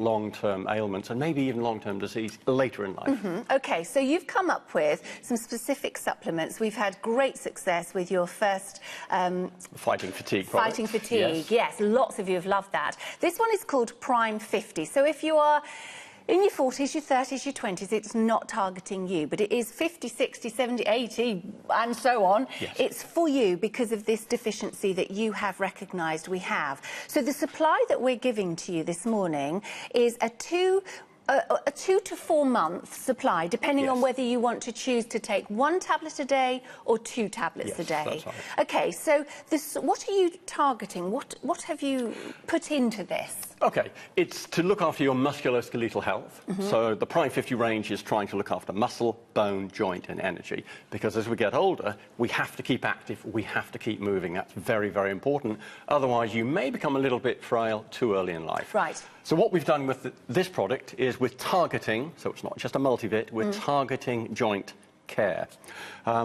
long-term ailments and maybe even long-term disease later in life. OK, so you've come up with some specific supplements. We've had great success with your first... Fighting fatigue product. Fighting fatigue, yes. Lots of you have loved that. This one is called Prime 50. So if you are in your 40s, your 30s, your 20s, it's not targeting you, but it is 50, 60, 70, 80, and so on. Yes. It's for you because of this deficiency that you have recognised we have. So the supply that we're giving to you this morning is a 2 to 4 month supply, depending on whether you want to choose to take 1 tablet a day or 2 tablets a day. That's right. OK, so this, what are you targeting? What have you put into this? OK, it's to look after your musculoskeletal health. So the Prime 50 range is trying to look after muscle, bone, joint and energy, because as we get older, we have to keep active, we have to keep moving. That's very, very important. Otherwise, you may become a little bit frail too early in life. Right. So what we've done with this product is we're targeting, so it's not just a multivit, we're targeting joint care.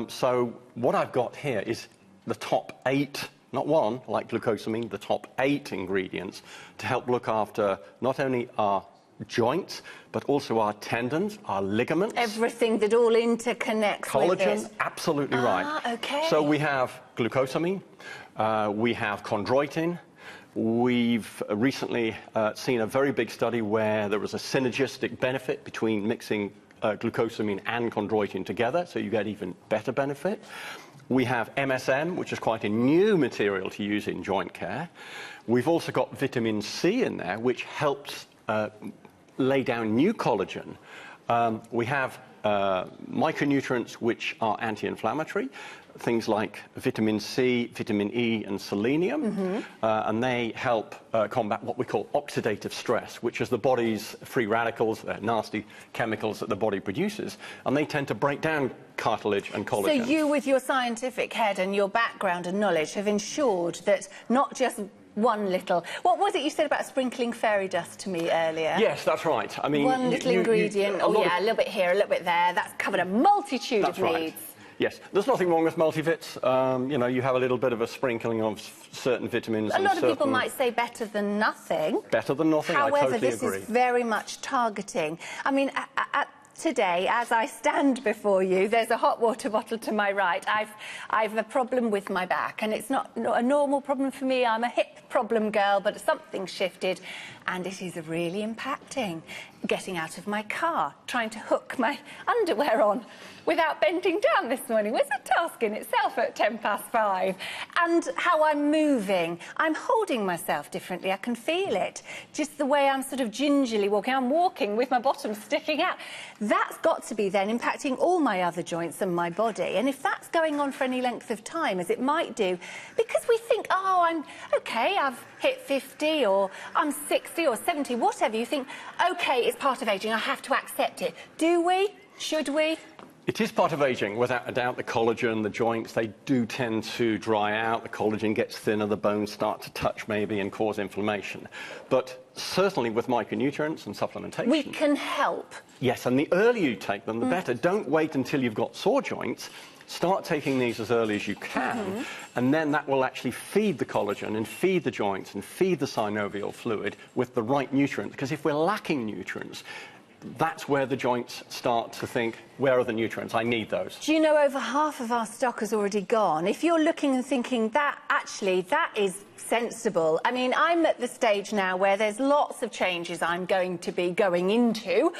So what I've got here is the top 8, not 1, like glucosamine, the top 8 ingredients to help look after not only our joints, but also our tendons, our ligaments. Everything that all interconnects with it. Collagen, absolutely right. OK. So we have glucosamine, we have chondroitin. We've recently seen a very big study where there was a synergistic benefit between mixing glucosamine and chondroitin together, so you get even better benefit. We have MSM, which is quite a new material to use in joint care. We've also got vitamin C in there, which helps lay down new collagen. We have micronutrients which are anti-inflammatory, things like vitamin C, vitamin E and selenium, and they help combat what we call oxidative stress, which is the body's free radicals, nasty chemicals that the body produces, and they tend to break down cartilage and collagen. So you, with your scientific head and your background and knowledge, have ensured that not just one little... What was it you said about sprinkling fairy dust to me earlier? Yes, that's right. I mean... One little ingredient, a little bit here, a little bit there, that's covered a multitude of needs. Yes, there's nothing wrong with multivits. You know, you have a little bit of a sprinkling of certain vitamins. A lot of people might say better than nothing. Better than nothing, However, I totally this agree. is very much targeting. I mean, today, as I stand before you, there's a hot water bottle to my right. I've a problem with my back, and it's not a normal problem for me. I'm a hip problem girl, but something shifted, and it is really impacting. Getting out of my car, trying to hook my underwear on without bending down this morning was a task in itself at 5:10. And how I'm moving. I'm holding myself differently. I can feel it. Just the way I'm sort of gingerly walking. I'm walking with my bottom sticking out. That's got to be then impacting all my other joints and my body. And if that's going on for any length of time, as it might do, because we think, oh, I'm OK, I've hit 50 or I'm 60 or 70, whatever, you think, OK, it's part of ageing, I have to accept it. Do we? Should we? It is part of ageing, without a doubt. The collagen, the joints, they do tend to dry out. The collagen gets thinner, the bones start to touch maybe and cause inflammation. But certainly with micronutrients and supplementation... we can help. Yes, and the earlier you take them, the better. Don't wait until you've got sore joints. Start taking these as early as you can, and then that will actually feed the collagen and feed the joints and feed the synovial fluid with the right nutrients. Because if we're lacking nutrients, that's where the joints start to think, where are the nutrients? I need those. Do you know over half of our stock has already gone? If you're looking and thinking that, actually, that is sensible. I mean, I'm at the stage now where there's lots of changes I'm going to be going into,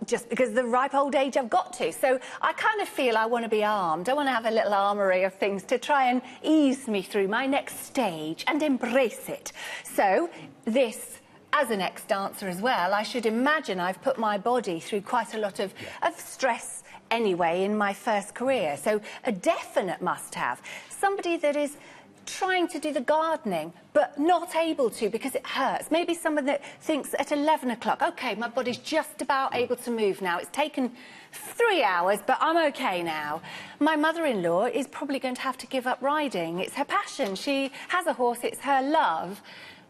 just because of the ripe old age I've got to. So I kind of feel I want to be armed. I want to have a little armoury of things to try and ease me through my next stage and embrace it. So this... as a next dancer as well, I should imagine I've put my body through quite a lot of stress anyway in my first career. So a definite must-have. Somebody that is trying to do the gardening, but not able to because it hurts. Maybe someone that thinks at 11 o'clock, OK, my body's just about able to move now. It's taken 3 hours, but I'm OK now. My mother-in-law is probably going to have to give up riding. It's her passion. She has a horse. It's her love.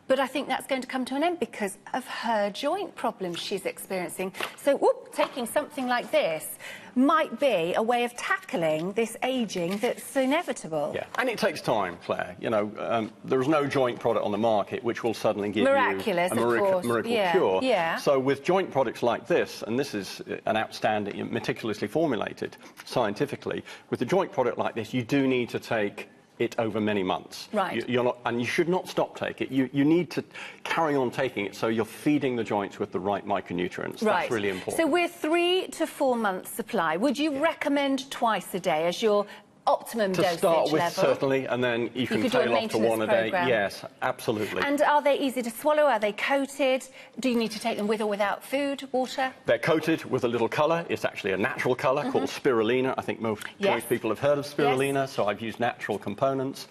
But I think that's going to come to an end because of her joint problems she's experiencing. So, taking something like this might be a way of tackling this ageing that's inevitable. Yeah, and it takes time, Claire. You know, there is no joint product on the market which will suddenly give Miraculous, you a miracle cure. Yeah. So with joint products like this, and this is an outstanding, meticulously formulated scientifically, with a joint product like this, you do need to take it over many months. Right. You're not, and you should not stop taking it. You need to carry on taking it so you're feeding the joints with the right micronutrients. Right. That's really important. So we're 3 to 4 months supply. Would you recommend twice a day as your optimum dosage level? To start with, certainly, and then you can tail off to 1 a day. Yes, absolutely. And are they easy to swallow? Are they coated? Do you need to take them with or without food, water? They're coated with a little colour. It's actually a natural colour called spirulina. I think most people have heard of spirulina, so I've used natural components.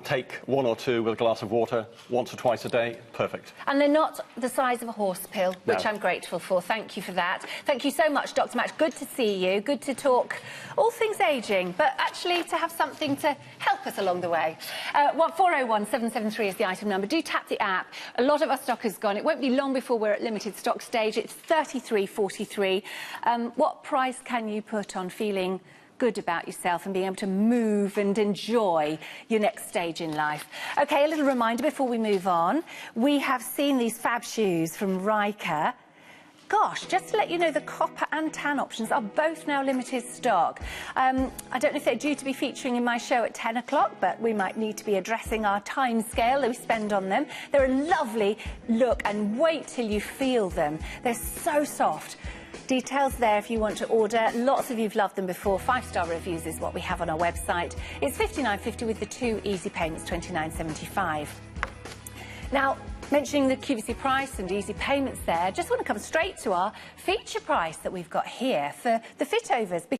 Take 1 or 2 with a glass of water once or twice a day. Perfect. And they're not the size of a horse pill, which I'm grateful for. Thank you for that. Thank you so much, Dr. Match. Good to see you. Good to talk all things ageing, but actually to have something to help us along the way. 401 773 is the item number. Do tap the app. A lot of our stock has gone. It won't be long before we're at limited stock stage. It's 33.43. What price can you put on feeling good about yourself and being able to move and enjoy your next stage in life? OK, a little reminder before we move on. We have seen these fab shoes from Riker. Gosh, just to let you know, the copper and tan options are both now limited stock. I don't know if they're due to be featuring in my show at 10 o'clock, but we might need to be addressing our time scale that we spend on them. They're a lovely look, and wait till you feel them. They're so soft. Details there if you want to order. Lots of you've loved them before. 5-star reviews is what we have on our website. It's £59.50 with the 2 easy payments, £29.75. Now, mentioning the QVC price and easy payments there, just want to come straight to our feature price that we've got here for the fit overs.